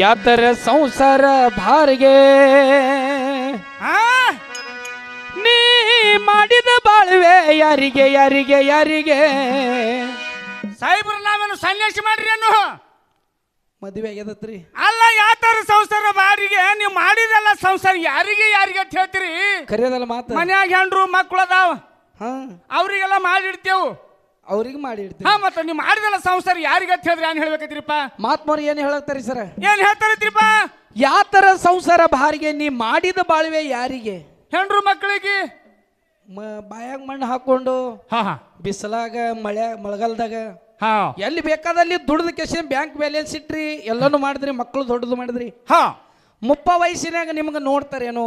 ಯಾತರ ಸಂಸಾರ ಭಾರಿಗೆ ನೀ ಮಾಡಿದ ಬಾಳ್ವೆ ಯಾರಿಗೆ ಯಾರಿಗೆ ಯಾರಿಗೆ ಸಾಹೇಬ್ರ ನಾವೇನು ಸನ್ಯಾಸಿ ಮಾಡ್ರಿ ಅನ್ನು ಮದುವೆ ಆಗ್ಯದತ್ರಿ ಅಲ್ಲ ಯಾತರ ಸಂಸಾರ ಬಾರಿಗೆ ನೀವು ಮಾಡಿದಲ್ಲ ಸಂಸಾರ ಯಾರಿಗೆ ಯಾರಿಗೆ ಅಂತ ಹೇಳ್ತೀರಿ ಕರೆಯೋದಲ್ಲ ಮಾತು ಮನ್ಯಾಗ ಹೆಂಡ್ರು ಮಕ್ಕಳು ಅದಾವ ಹಾ ಅವ್ರಿಗೆಲ್ಲ ಮಾಡಿಡ್ತೇವು ಅವ್ರಿಗೆ ಮಾಡಿ ಇಡ್ತೀವಿ ಹಾ ಮತ್ತೆ ನೀವು ಮಾಡಿದಲ್ಲ ಸಂಸಾರ ಯಾರಿಗೆ ಅಂತ ಹೇಳಿದ್ರೆ ಏನ್ ಹೇಳ್ಬೇಕೈತ್ರಿಪ್ಪ ಮಾತ್ಮವ್ರು ಏನ್ ಹೇಳತ್ತಾರೆ ಸರ ಏನ್ ಹೇಳ್ತಾರೈತ್ರಿಪ್ಪ ಯಾತರ ಸಂಸಾರ ಭಾರಿಗೆ ನೀ ಮಾಡಿದ ಬಾಳ್ವೆ ಯಾರಿಗೆ ಹೆಂಡ್ರು ಮಕ್ಕಳಿಗೆ ಬಾಯಾಗ ಮಣ್ಣು ಹಾಕೊಂಡು ಹಾ ಹಾ ಬಿಸಿಲಾಗ ಮಳೆಗಾಲದಾಗ ಹಾ ಎಲ್ಲಿ ಬೇಕಾದಲ್ಲಿ ದುಡ್ದ ಕೆಸ ಬ್ಯಾಂಕ್ ಬ್ಯಾಲೆನ್ಸ್ ಇಟ್ರಿ ಎಲ್ಲಾನು ಮಾಡಿದ್ರಿ ಮಕ್ಕಳು ದೊಡ್ಡದು ಮಾಡಿದ್ರಿ ಹಾ ಮುಪ್ಪ ವಯಸ್ಸಿನಾಗ ನಿಮ್ಗೆ ನೋಡ್ತಾರೇನು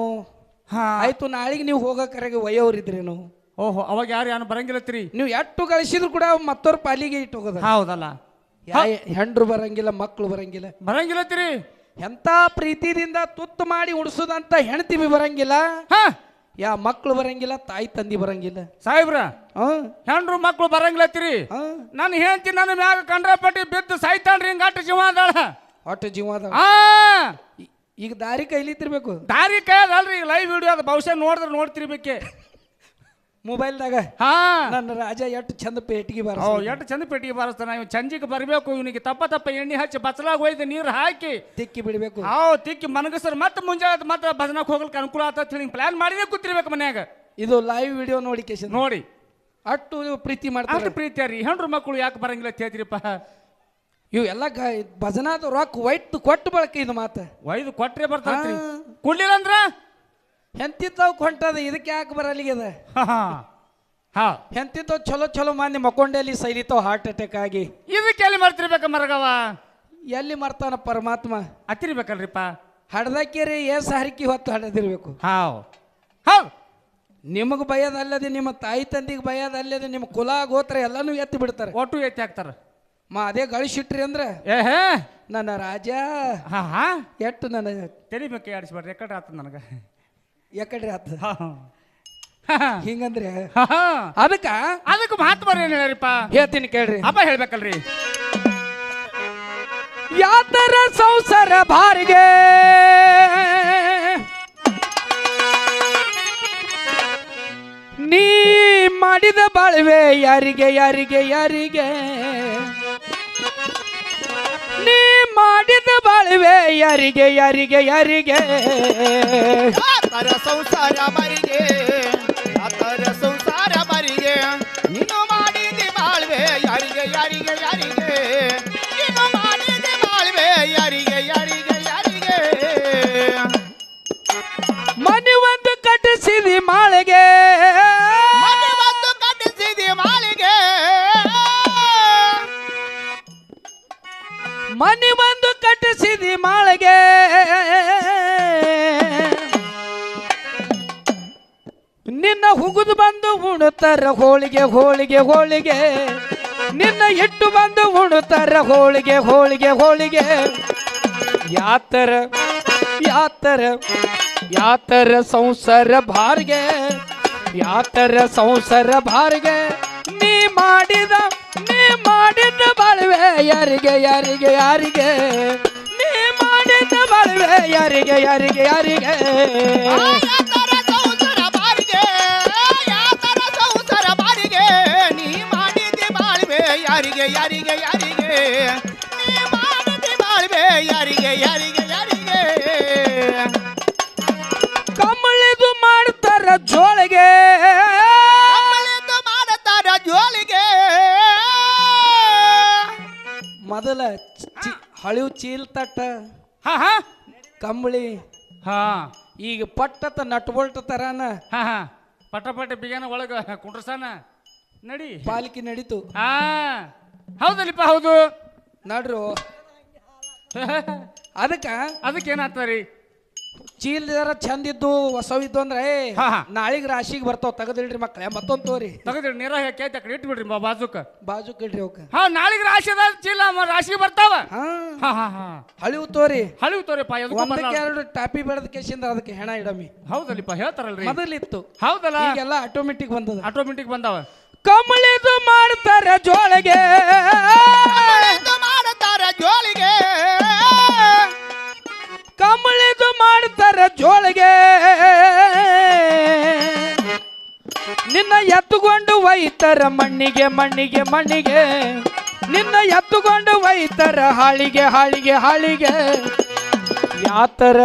ಹಾ ಆಯ್ತು ನಾಳೆಗೆ ನೀವು ಹೋಗಕರೆಗೆ ವಯೋರಿದ್ರೇನು ಓಹೋ ಅವಾಗ ಯಾರು ಏನು ಬರಂಗಿಲ್ಲತ್ರಿ ನೀವು ಎಷ್ಟು ಗಳಿಸಿದ್ರು ಕೂಡ ಮತ್ತವ್ರ ಪಾಲಿಗೆ ಇಟ್ಟು ಹೋಗೋದ ಹೌದಲ್ಲ ಹೆಂಡ್ರು ಬರಂಗಿಲ್ಲ ಮಕ್ಕಳು ಬರಂಗಿಲ್ಲ ಬರಂಗಿಲ್ಲತ್ರಿ ಎಂತ ಪ್ರೀತಿದಿಂದ ತುತ್ತು ಮಾಡಿ ಉಡ್ಸೋದಂತ ಹೆಣ್ತಿ ಬರಂಗಿಲ್ಲ ಹಾ ಯಾ ಮಕ್ಕಳು ಬರಂಗಿಲ್ಲ ತಾಯಿ ತಂದಿ ಬರಂಗಿಲ್ಲ ಸಾಹೇಬ್ರ ಹೆಂಡ್ರು ಮಕ್ಕಳು ಬರಂಗಿಲ್ಲತ್ರಿ ನಾನು ಹೇಳ್ತೀನಿ ನನ್ನ ಮ್ಯಾಗ ಕಂಡ್ರಪಟ್ಟಿ ಬಿದ್ದು ಸಾಯ್ತಾನ್ರಿ ಹಿಂಗಾಟ ಜೀವ ಅದಾಳ ಒಟ್ಟು ಜೀವ ಆ ಈಗ ದಾರಿ ಕೈಲಿತ್ತಿರ್ಬೇಕು ದಾರಿ ಕೈಯದಲ್ರಿ ಈಗ ಲೈವ್ ವಿಡಿಯೋ ಅದು ಬಹುಶಃ ನೋಡಿದ್ರೆ ನೋಡ್ತಿರ್ಬೇಕೆ ಮೊಬೈಲ್ದಾಗ ಹಾ ನನ್ನ ರಾಜ ಎಷ್ಟು ಚಂದ ಪೇಟಿಗೆ ಬರ ಎಷ್ಟು ಚಂದ ಪೆಟ್ಟಿಗೆ ಬಾರಿಸ್ತಾನ ಇವ್ ಚಂಜಿಗೆ ಬರಬೇಕು ಇವನಿಗೆ ತಪ್ಪ ಎಣ್ಣೆ ಹಚ್ಚಿ ಬಚ್ಚಲಾಗ ಒಯ್ದು ನೀರು ಹಾಕಿ ತಿಕ್ಕಿ ಬಿಡಬೇಕು ತಿಕ್ಕಿ ಮನಗಸರ್ ಮತ್ತೆ ಮುಂಜಾನೆ ಮತ್ತೆ ಭಜನಕ್ಕೆ ಹೋಗ್ಲಿಕ್ಕೆ ಅನುಕೂಲ ಆತ ಹೇಳಿ ಪ್ಲಾನ್ ಮಾಡಿದ್ರೆ ಕೂತಿರ್ಬೇಕು ಮನ್ಯಾಗ ಇದು ಲೈವ್ ವಿಡಿಯೋ ನೋಡಿ ಕೇಶ ನೋಡಿ ಅಷ್ಟು ಪ್ರೀತಿ ಮಾಡ್ತಾರೆ ಅಷ್ಟು ಪ್ರೀತಿ ರೀ ಹೆಣ್ರು ಮಕ್ಕಳು ಯಾಕೆ ಬರಂಗಿಲ್ಲ ಅಂತ ಹೇಳ್ತೀರಿಪ್ಪ ಇವು ಎಲ್ಲ ಭಜನಾದ ರೊಕ್ಕ ವೈಟ್ ಕೊಟ್ಟು ಬಳಕೆ ಇದು ಮಾತ ಒಯ್ದು ಕೊಟ್ರೆ ಬರ್ತಾರ್ರಿ ಕೊಡ್ಲಿಲ್ಲ ಅಂದ್ರ ಹೆಂತಿತ್ತವ್ ಹೊಂಟದ ಇದಕ್ಕೆ ಯಾಕೆ ಬರಲಿಗದ ಹಾ ಹೆಂತಿತ್ತವ್ ಚಲೋ ಚಲೋ ಮಂದಿ ಮಕ್ಕೊಂಡಲ್ಲಿ ಸೈಲಿತಾವ್ ಹಾರ್ಟ್ ಅಟ್ಯಾಕ್ ಆಗಿ ಇದಕ್ಕೆ ಎಲ್ಲಿ ಮರ್ತಿರ್ಬೇಕ ಮರಗವ ಎಲ್ಲಿ ಮರ್ತಾನ ಪರಮಾತ್ಮ ಹತ್ತಿರ್ಬೇಕಲ್ರಿಪ್ಪ ಹಡ್ದಕ್ಕೇರಿ ಏಸ್ ಹರಿಕಿ ಹೊತ್ತು ಹಡದಿರ್ಬೇಕು ಹಾವ್ ಹೌದ್ ನಿಮಗೆ ಭಯದಲ್ಲದೆ ನಿಮ್ಮ ತಾಯಿ ತಂದಿಗೆ ಭಯದಲ್ಲದೆ ನಿಮ್ಮ ಕುಲ ಗೋತ್ರ ಎಲ್ಲಾನು ಎತ್ತಿ ಬಿಡ್ತಾರೆ ಒಟ್ಟು ಎತ್ತಿ ಹಾಕ್ತಾರ ಅದೇ ಗಳಿಸಿಟ್ರಿ ಅಂದ್ರೆ ಏಹೇ ನನ್ನ ರಾಜ ಹಾ ಎಟ್ಟು ನನ್ನ ತೆಲಿಬೇಕು ಆಡಿಸ್ಬೇಡ್ರಿ ರೆಕಾರ್ಡ್ ಆತದ ನನಗೆ ಯಾಕಡ್ರಿ ಆತ ಹಿಂಗಂದ್ರೆ ಅದಕ್ಕೆ ಮಹಾತ್ಮರು ಏನ್ ಹೇಳ್ರಿಪ್ಪ ಹೇಳ್ತೀನಿ ಕೇಳ್ರಿ ಅಪ್ಪ ಹೇಳ್ಬೇಕಲ್ರಿ ಯಾತರ ಸಂಸಾರ ಭಾರಿಗೆ ನೀ ಮಾಡಿದ ಬಾಳ್ವೆ ಯಾರಿಗೆ ಯಾರಿಗೆ ಯಾರಿಗೆ ನೀ ಮಾಡಿದ ಬಾಳ್ವೆ ಯಾರಿಗೆ ಯಾರಿಗೆ ಯಾರಿಗೆ ಸಂಸಾರ ಬರಿಗೆ ಆತರ ಸಂಸಾರ ಬರಿಗೆ ನೀನು ಮಾಡಿದ ಬಾಳ್ವೆ ಯಾರಿಗೆ ಯಾರಿಗೆ ಯಾರಿಗೆ ನೀನು ಮಾಡಿದ ಬಾಳ್ವೆ ಯಾರಿಗೆ ಯಾರಿಗೆ ಯಾರಿಗೆ ಮನೆ ಒಂದು ಕಟ್ಟಿಸಿದಿ ಮಾಳಿಗೆ ಮನೆ ಒಂದು ಕಟ್ಟಿಸಿದಿ ಮಾಳಿಗೆ ಮನೆ ಒಂದು ಕಟ್ಟಿಸಿದಿ ಮಾಳಿಗೆ ನಿನ್ನ ಹುಗುದು ಬಂದು ಉಣುತ್ತರ ಹೋಳಿಗೆ ಹೋಳಿಗೆ ಹೋಳಿಗೆ ನಿನ್ನ ಇಟ್ಟು ಬಂದು ಉಣುತ್ತರ ಹೋಳಿಗೆ ಹೋಳಿಗೆ ಹೋಳಿಗೆ ಯಾತರ ಯಾತರ ಯಾತರ ಸಂಸಾರ ಭಾರಿಗೆ ಯಾತರ ಸಂಸಾರ ಭಾರಿಗೆ ನೀ ಮಾಡಿದ ಬಾಳ್ವೆ ಯಾರಿಗೆ ಯಾರಿಗೆ ಯಾರಿಗೆ ನೀ ಮಾಡಿದ ಬಾಳ್ವೆ ಯಾರಿಗೆ ಯಾರಿಗೆ ಯಾರಿಗೆ ಯಾರಿಗೆ ಯಾರಿಗೆ ಯಾರಿಗೆ ನೀ ಮಾಡಿದ ಬಾಳ್ವೆ ಯಾರಿಗೆ ಯಾರಿಗೆ ಯಾರಿಗೆ ಕಮಳಿದು ಮಾಡ್ತಾರ ಜೋಳಿಗೆ ಕಮಳಿದು ಮಾಡ್ತಾರ ಜೋಳಿಗೆ ಮೊದಲ ಹಳಿವು ಚೀಲ್ ತಟ್ಟ ಹಾ ಕಂಬಳಿ ಹಾ ಈಗ ಪಟ್ಟತ ನಟ್ಬೋಲ್ಟ್ ತರಾನ ಹಾ ಪಟ ಬಿಗನ ಒಳಗ ಕುಂಡ್ರಸಾನ ನಡಿ ಪಾಲಿಕೆ ನಡೀತು ಹಾ ಹೌದಲ್ಲಿಪ್ಪ ಹೌದು ನಡ್ರು ಅದಕ್ಕೆ ಏನಾಗ್ತಾರಿ ಚೀಲ್ ಜರ ಚಂದ ಇದ್ದು ಹೊಸವಿದ್ದು ಅಂದ್ರೆ ನಾಳಿಗೆ ರಾಶಿಗೆ ಬರ್ತಾವ ತೆಗದಿಡ್ರಿ ಮಕ್ಳೆ ಮತ್ತೊಂದು ತೋರಿ ತೆಗದ್ರಿ ನೀರ ಕೇತ ಕಡೆ ಇಟ್ಟು ಬಿಡ್ರಿ ಬಾಜುಕ್ ಇಡ್ರಿ ಅವಕ್ಕ ನಾಳಿಗೆ ರಾಶಿ ಅದ ಚೀಲ ರಾಶಿ ಬರ್ತಾವ ಹಳಿವು ತೋರಿ ತೋರಿಪ್ಪ ಎರಡು ಟಾಪಿ ಬೆಳೆದ ಕೇಸಿಂದ ಅದಕ್ಕೆ ಹೆಣ ಇಡಮಿ ಹೌದಲ್ಲಿಪ್ಪ ಹೇಳ್ತಾರಲ್ರಿ ಮೊದಲಿತ್ತು ಹೌದಲ್ಲ ಈಗೆಲ್ಲ ಆಟೋಮೆಟಿಕ್ ಬಂದದ ಆಟೋಮೆಟಿಕ್ ಬಂದಾವ ಕಮಳಿದು ಮಾಡ್ತಾರ ಜೋಳಿಗೆ ಮಾಡ್ತಾರ ಜೋಳಿಗೆ ಕಮಳಿದು ಮಾಡ್ತಾರ ಜೋಳಿಗೆ ನಿನ್ನ ಎತ್ತುಕೊಂಡು ಒಯ್ತಾರ ಮಣ್ಣಿಗೆ ಮಣ್ಣಿಗೆ ಮಣ್ಣಿಗೆ ನಿನ್ನ ಎತ್ತುಕೊಂಡು ಒಯ್ತಾರ ಹಾಳಿಗೆ ಹಾಳಿಗೆ ಹಾಳಿಗೆ ಯಾತರ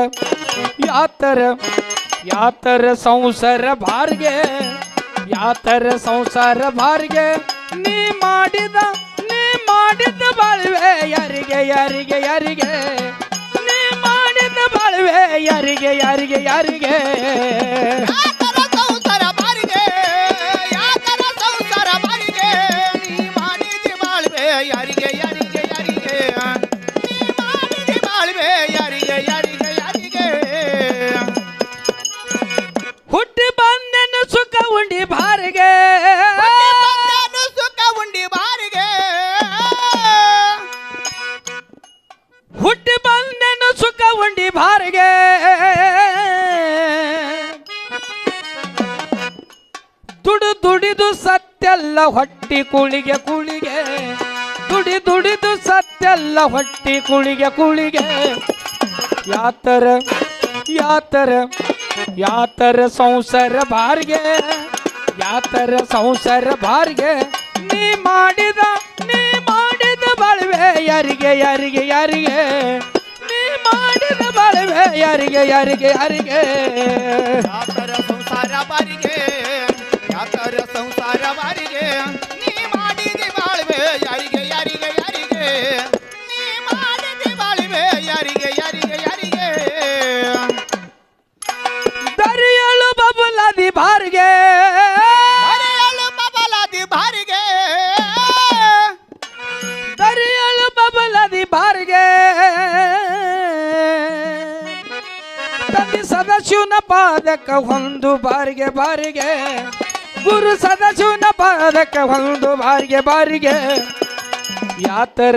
ಯಾತರ ಯಾತರ ಸಂಸಾರ ಬಾರಿಗೆ ಯಾತರ ಸಂಸಾರ ಬಾರಿಗೆ ನೀ ಮಾಡಿದ ಬಾಳ್ವೆ ಯಾರಿಗೆ ಯಾರಿಗೆ ಯಾರಿಗೆ ನೀ ಮಾಡಿದ ಬಾಳ್ವೆ ಯಾರಿಗೆ ಯಾರಿಗೆ ಯಾರಿಗೆ ಯಾತರ ಸಂಸಾರ ಬಾರಿಗೆ ಯಾತರ ಸಂಸಾರ ಬಾರಿಗೆ ನೀ ಮಾಡಿದಿ ಬಾಳ್ವೆ ಯಾರಿಗೆ ಯಾರಿಗೆ ಯಾರಿಗೆ ನೀ ಮಾಡಿದಿ ಬಾಳ್ವೆ ಯಾರಿಗೆ ಯಾರಿಗೆ ಯಾರಿಗೆ ಹುಟ್ಟಿ ಬಂದೆನು ಸುಖ ಉಂಡಿ ಬಾರಿಗೆ ಬಂದನು ಸುಖ ಉಂಡಿ ಬಾರಿಗೆ ಹುಟ್ಟಿ ಬಂದೆನು ಸುಖ ಉಂಡಿ ಬಾರಿಗೆ ದುಡಿದು ಸತ್ಯಲ್ಲ ಹೊಟ್ಟಿ ಕುಳಿಗೆ ಕುಳಿಗೆ ದುಡಿದು ಸತ್ಯಲ್ಲ ಹೊಟ್ಟಿ ಕುಳಿಗೆ ಕುಳಿಗೆ ಯಾತರ ಯಾತರ ಯಾತರ ಸಂಸಾರ ಬಾರಿಗೆ ಯಾತರ ಸಂಸಾರ ಬಾರಿಗೆ ನೀ ಮಾಡಿದ ಬಾಳ್ವೆ ಯಾರಿಗೆ ಯಾರಿಗೆ ಯಾರಿಗೆ ನೀ ಮಾಡಿದ ಬಾಳ್ವೆ ಯಾರಿಗೆ ಯಾರಿಗೆ ಯಾರಿಗೆ ಯಾತರ ಸಂಸಾರ ಬಾರಿಗೆ ಯಾತರ ಸಂಸಾರ ಬಾರಿಗೆ ನೀ ಮಾಡಿದಿ ಬಾಳ್ವೆ ಯಾರಿಗೆ ಯಾರಿಗೆ ಯಾರಿಗೆ ನೀ ಮಾಡಿದಿ ಬಾಳ್ವೆ ಯಾರಿಗೆ ಯಾರಿಗೆ ಯಾರಿಗೆ ದರಿಯಳು ಬಬುಲದಿ ಬಾರಿಗೆ ಹರಿಯಳು ಬಬಲಾದಿ ಬಾರಿಗೆ ದರಿಯಳು ಬಬುಲದಿ ಬಾರಿಗೆ ತಂದೆ ಸದಾಶಿವನ ಪಾದಕ ಒಂದು ಬಾರಿಗೆ ಬಾರಿಗೆ ಗುರು ಸದಾಶಿವನ ಪಾದಕ ಒಂದು ಬಾರಿಗೆ ಬಾರಿಗೆ ಯಾತರ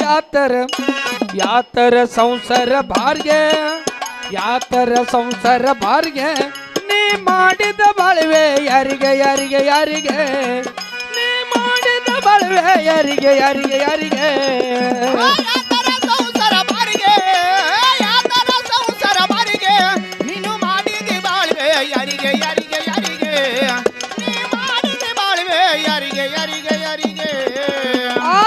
ಯಾತರ ಯಾತರ ಸಂಸಾರ ಬಾರಿಗೆ ಯಾತರ ಸಂಸಾರ ಬಾರಿಗೆ ನೀ ಮಾಡಿದ ಬಾಳ್ವೆ ಯಾರಿಗೆ ಯಾರಿಗೆ ಯಾರಿಗೆ ನೀ ಮಾಡಿದ ಬಾಳ್ವೆ ಯಾರಿಗೆ ಯಾರಿಗೆ ಯಾರಿಗೆ ಯಾತರ ಸಂಸಾರ ಬಾರಿಗೆ ಯಾತರ ಸಂಸಾರ ಬಾರಿಗೆ ನೀನು ಮಾಡಿದಿ ಬಾಳ್ವೆ ಯಾರಿಗೆ ಯಾರಿಗೆ ಯಾರಿಗೆ ನೀ ಮಾಡಿದಿ ಬಾಳ್ವೆ ಯಾರಿಗೆ ಯಾರಿಗೆ ಯಾರಿಗೆ ಆ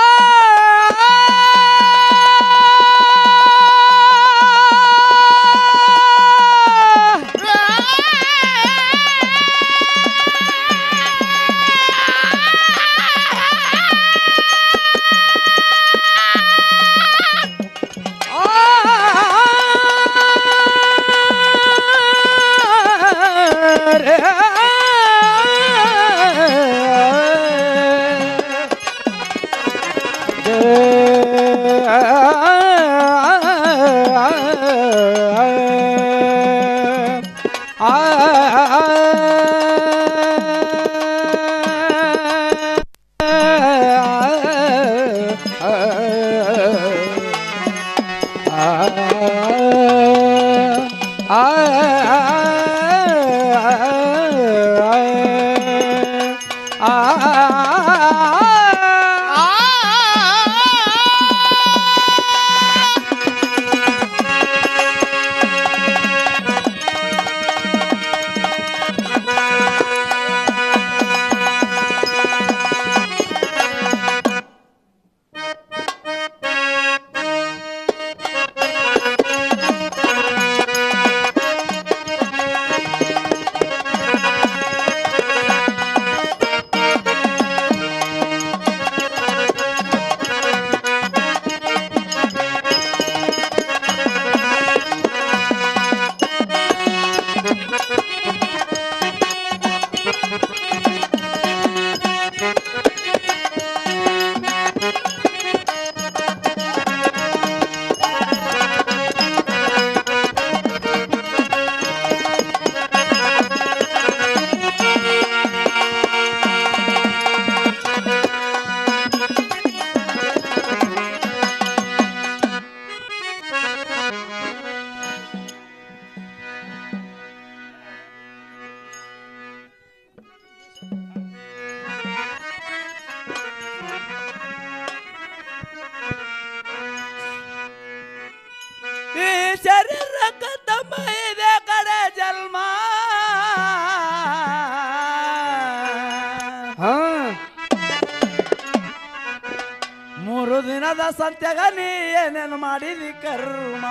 ದಿನದ ಸತ್ಯಾಗ ನೀ ಏನೇನು ಮಾಡಿದಿ ಕರ್ಮ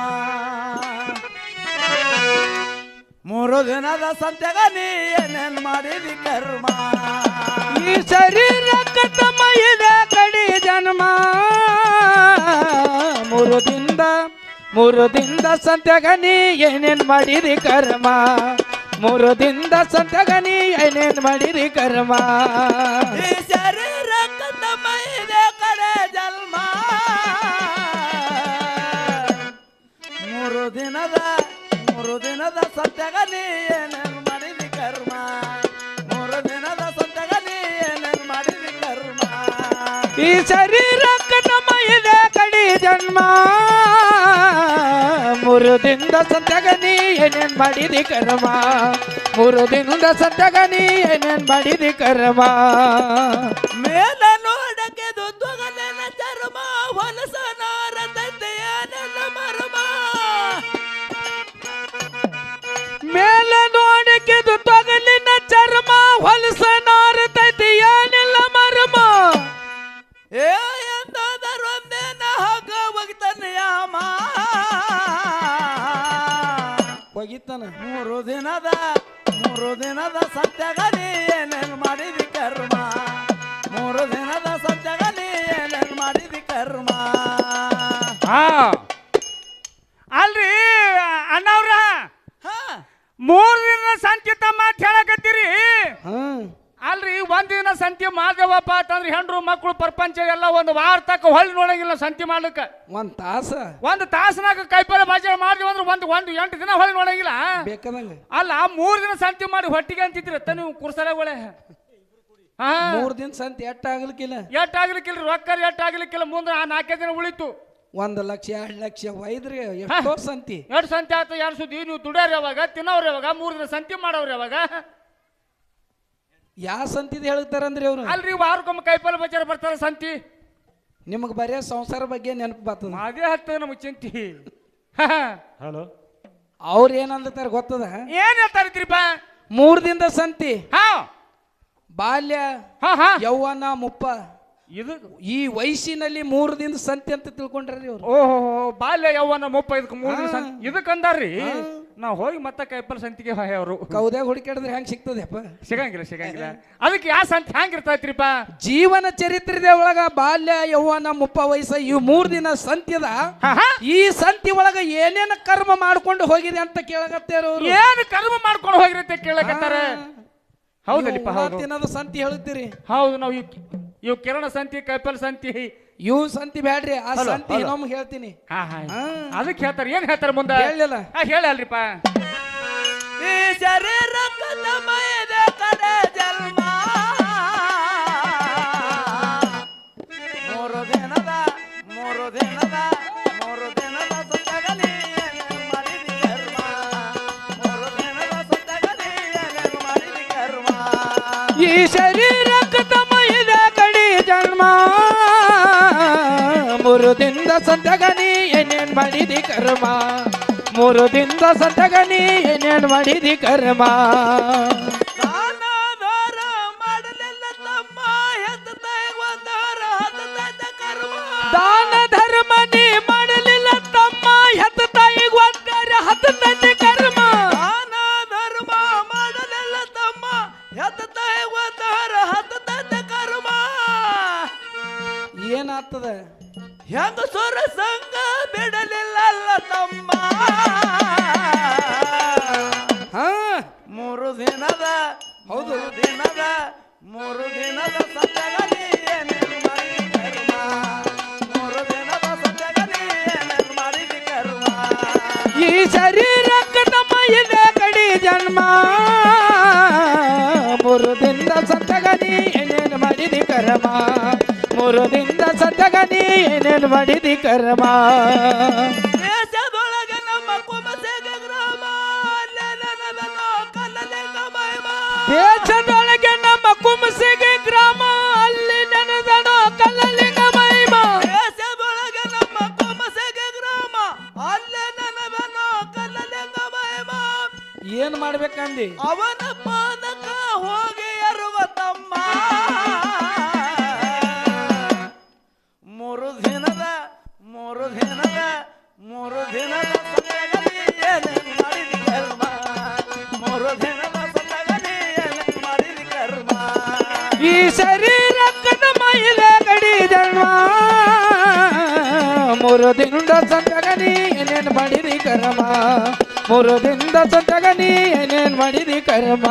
3 ದಿನದ ಸತ್ಯಾಗ ನೀ ಏನೇನು ಮಾಡಿದಿ ಕರ್ಮ ಈ ಶರೀರಕ್ಕೆ ತಮ್ಮ ಇದೆ ಕಡಿ ಜನ್ಮ 3 ದಿನದ ಸಂತ್ಯಾಗ ನೀ ಏನೇನ್ ಮಾಡಿದಿ ಕರ್ಮ 3 ದಿನದ ಸಂತ್ಯಾಗ ನೀ ಏನೇನ್ ಮಾಡಿದಿ ಕರ್ಮ ಈ ಶರೀರಕ್ಕೆ ತಮ್ಮ ಇದೆ ಕಡೆ ಜನ್ಮ 3 ದಿನದ ಸತ್ಯಾಗ ನೀ ಏನೇನು ಮಾಡಿದಿ ಕರ್ಮ 3 ದಿನದ ಸತ್ಯಾಗ ನೀ ಏನೇನು ಮಾಡಿದಿ ಕರ್ಮ ಈ ಶರೀರಕ್ಕೆ ನಮ್ಮ ಇದೆ ಕಡಿ ಜನ್ಮ 3 ದಿನದ ಸತ್ಯಾಗ ನೀ ಏನೇನ್ ಮಾಡಿದಿ ಕರ್ಮ 3 ದಿನದ ಸತ್ಯಾಗ ನೀ ಏನೇನ್ ಮಾಡಿದಿ ಕರ್ಮ ಮೇಲ ನೋಡಕ್ಕೆ ತೊಗಲಿನ ಚರ್ಮ ಹೊಲಸ ನಾರದೆಯನೆಲ್ಲ ಮರ್ಮ ಮೇಲೆ ನೋಡಕ್ಕೆ ತೊಗಲಿನ ಚರ್ಮ ಹೊಲಸ ನಾರದೆಯನೆಲ್ಲ ಮರ್ಮ ಏ ಎಂದಾದರೊಂದೇನ ಹಾಗ ಹೋಗ್ತಾನೆ ಯಾಮ ಹೋಗಿತ್ತಾನ 3 ದಿನದ ಸತ್ಯಾಗ ನೀ ಏನೇನು ಮಾಡಿದಿ ಕರ್ಮ 3 ದಿನದ ಸತ್ಯಾಗ ನೀ ಏನೇನು ಮಾಡಿದಿ ಕರ್ಮ ಅಲ್ರಿ ಅಣ್ಣವ್ರ ಹಾ 3 ದಿನ ಸಂಚಿತ ಮಾತು ಹೇಳಕತ್ತೀರಿ ಹ್ಮ್ ಅಲ್ರಿ 1 ದಿನ ಸಂತಿ ಮಾಡ್ದೇವಪ್ಪ ಅಂತಂದ್ರೆ ಹೆಣ್ರು ಮಕ್ಕಳು ಪ್ರಪಂಚ ಎಲ್ಲ ಒಂದು ವಾರ ತಕ್ಕ ಹೊಳ್ಳಿ ನೋಡಂಗಿಲ್ಲ ಸಂತಿ ಮಾಡ್ಲಿಕ್ಕೆ 1 ತಾಸ 1 ತಾಸನಾಗ ಕೈಪಲ್ಲೆ ಬಾಜಾರ ಮಾಡಿದ್ವಿ ಅಂದ್ರೆ ಒಂದು 8 ದಿನ ಹೊಳ್ಳಿ ನೋಡಂಗಿಲ್ಲ ಬೇಕಾದಂಗ ಅಲ್ಲ 3 ದಿನ ಸಂತಿ ಮಾಡಿ ಹೊಟ್ಟಿಗೆ ಅಂತಿದ್ರಿ ನೀವು ಕುರ್ಸಲೆಗಳೇ 3 ದಿನ ಸಂತಿ ಎಟ್ಟಾಗ್ಲಿಕ್ಕಿಲ್ಲ ಎಟ್ಟಾಗ್ಲಿಕ್ಕಿಲ್ರಿ ರೊಕ್ಕ ಎಟ್ಟಾಗ್ಲಿಕ್ಕಿಲ್ಲ ಮುಂದೆ 4 ದಿನ ಉಳಿತು 1 ಲಕ್ಷ 2 ಲಕ್ಷ ಒಯ್ದ್ರಿ ಎಷ್ಟೋ ಸಂತಿ 2 ಸಂತಿ ಆಯ್ತು 2 ಸುದ್ದಿ ನೀವು ದುಡ್ಯಾರ ಯಾವಾಗ ತಿನ್ನೋರು ಯಾವಾಗ 3 ದಿನ ಸಂತಿ ಮಾಡೋರು ಯಾವಾಗ ಯಾವ ಸಂತಿದ್ ಹೇಳ್ತಾರಂದ್ರಿ ಅವ್ರು ಅಲ್ರಿ ವಾರಕ್ಕೊಮ್ಮೆ ಕೈಪಲ್ಲೆ ಬಜಾರ ಬರ್ತಾರ ಸಂತಿ ನಿಮಗ್ ಬರೇ ಸಂಸಾರ ಬಗ್ಗೆ ನೆನಪು ಬರ್ತದ ಅದೇ ಹತ್ತದ ನಮಗ್ ಚಿಂತಿ ಹಲೋ ಅವ್ರ ಏನಂತಾರ ಗೊತ್ತದ ಏನ್ ಹೇಳ್ತಾರಿದ್ರಿಪ್ಪ 3 ದಿನದ ಸಂತಿ ಹಾ ಬಾಲ್ಯ ಹಾ ಹಾ ಯೌವನ ಮುಪ್ಪ ಇದು ಈ ವಯಸ್ಸಿನಲ್ಲಿ 3 ದಿನದ ಸಂತಿ ಅಂತ ತಿಳ್ಕೊಂಡ್ರಿ ಅವ್ರು ಓಹೋ ಬಾಲ್ಯ ಯೌವನ ಮುಪ್ಪ ಇದಕ್ಕೆ 3 ದಿನ ಇದಕ್ಕಂದಾರ್ರಿ ನಾವು ಹೋಗಿ ಮತ್ತೆ ಕೈಪಲ್ ಸಂತಿಗೆ ಅವರು ಕೌದ್ಯಾಗ ಹುಡುಕಾಡಿದ್ರೆ ಹೆಂಗ್ ಸಿಗ್ತದೆಪ್ಪ ಸಿಗಂಗಿಲ್ಲ ಅದಕ್ಕೆ ಯಾವ ಸಂತಿ ಹೆಂಗ್ ಇರ್ತಾಯ್ತ್ರಿಪ್ಪ ಜೀವನ ಚರಿತ್ರೆ ಒಳಗ ಬಾಲ್ಯ ಯೌವನ ಮುಪ್ಪ ವಯಸ್ಸ ಈ 3 ದಿನ ಸಂತಿದ ಈ ಸಂತಿ ಒಳಗ ಏನೇನ ಕರ್ಮ ಮಾಡ್ಕೊಂಡು ಹೋಗಿದೆ ಅಂತ ಕೇಳಕತ್ತೇರ ಅವ್ರು ಏನು ಕರ್ಮ ಮಾಡ್ಕೊಂಡು ಹೋಗಿರತ್ತೆ ಕೇಳಕತ್ತಾರ ಹೌದಲ್ಲಿಪ್ಪ ಹೌದು ದಿನದ ಸಂತಿ ಹೇಳ್ತೀರಿ ಹೌದು ನಾವು ಇವ್ ಕಿರಣ ಸಂತಿ ಕೈಪಲ್ ಸಂತಿ ಇವ್ ಸಂತಿ ಬ್ಯಾಡ್ರಿ ಆ ಸಂತಿ ಇನ್ನೊಮ್ಮೆ ಹೇಳ್ತೀನಿ ಅದಕ್ಕೆ ಹೇಳ್ತಾರ ಏನ್ ಹೇಳ್ತಾರ ಮುಂದೆ ಹೇಳಿಲ್ಲ ಹೇಳಲ್ರಿಪ್ಪ ಈ ಶರೀರಕ್ಕೆ ತಮ್ಮ ಇದೆ ಕಡೆ ಜನ್ಮ 3 ದಿನದ ಸತ್ಯಾಗ ನೀ ಏನೇನು ಮಾಡಿದಿ ಕರ್ಮ 3 ದಿನದ ಸತ್ಯಾಗ ನೀ ಏನೇನು ಮಾಡಿದಿ ಕರ್ಮ ಈ ಶರೀರಕ್ಕೆ ತಮ್ಮ ಇದೆ ಕಡಿ ಜನ್ಮ 3 ದಿನದ ಸತ್ಯಾಗ ನೀ ಏನೇನ್ ಮಾಡಿದಿ ಕರ್ಮ 3 ದಿನದ ಸತ್ಯಾಗ ನೀ ಏನೇನ್ ಮಾಡಿದಿ ಕರ್ಮ ದಾನ ಧರ್ಮ ನೀ ಮಾಡಲಿಲ್ಲ ತಮ್ಮ ಹೆತ್ತ ತಾಯಿಗೆ ಒಂದರ ಹತ್ತೈತೆ ಕರ್ಮ ದಾನ ಧರ್ಮ ಮಾಡಲಿಲ್ಲ ತಮ್ಮ ಹೆತ್ತ ತಾಯಿಗೆ ಒಂದರ ಹತ್ತೈತೆ ಕರ್ಮ ಏನಾಗ್ತದ ಹೆಂಗಸರ ಸಂಘ ಬಿಡಲಿಲ್ಲ ತಮ್ಮ 3 ದಿನದ ಹೌದು 3 ದಿನದ ಸತ್ಯಾಗ ನೀ ಏನೇನು ಮಾಡಿದಿ ಕರ್ಮ 3 ದಿನದ ಸತ್ಯಾಗ ನೀ ಏನೇನು ಮಾಡಿದಿ ಕರ್ಮ ಈ ಶರೀರಕ್ಕೆ ತಮ್ಮ ಇದೆ ಕಡಿ ಜನ್ಮ 3 ದಿನದ ಸತ್ಯಾಗ ನೀ ಏನೇನು ಮಾಡಿದಿ ಕರ್ಮ 3 ದಿನದ ಸತ್ಯಾಗ ನೀ ಏನೇನು ಮಾಡಿದಿ ಕರ್ಮ ದೇಶದೊಳಗೆ ನಮ್ಮ ಕುಮಸೆಗ ಗ್ರಾಮ ಅಲ್ಲೇ ನನದನೋ ಕಲ್ಲಲಿಂಗ ಮಹಿಮ ದೇಶದೊಳಗೆ ನಮ್ಮ ಕುಮಸಿಗೆ ಗ್ರಾಮ ಅಲ್ಲಿ ನೆನೆದನೋ ಕಲ್ಲಲಿಂಗ ಮಹಿಮ ದೇಶದೊಳಗೆ ನಮ್ಮ ಕುಮಸೆಗ ಗ್ರಾಮ ಅಲ್ಲೇ ನನದನೋ ಕಲ್ಲಲಿಂಗ ಮಹಿಮ ಏನ್ ಮಾಡ್ಬೇಕಂದಿ ಅವನ ಪಾದಕ ಹೋಗಿ ಅರುವ ತಮ್ಮ 3 ದಿನದ ಶರೀರಕ್ಕದ ಮೈಲೆ ಗಡಿ ಜನ್ಮ ಮೂರು ದಿನದ ಸಂತಗ ನೀ ಏನೇನ್ ಮಾಡಿದಿ ಕರ್ಮ ಮೂರು ದಿನದ ಸಂತಗ ನೀ ಏನೇನ್ ಮಾಡಿದಿ ಕರ್ಮ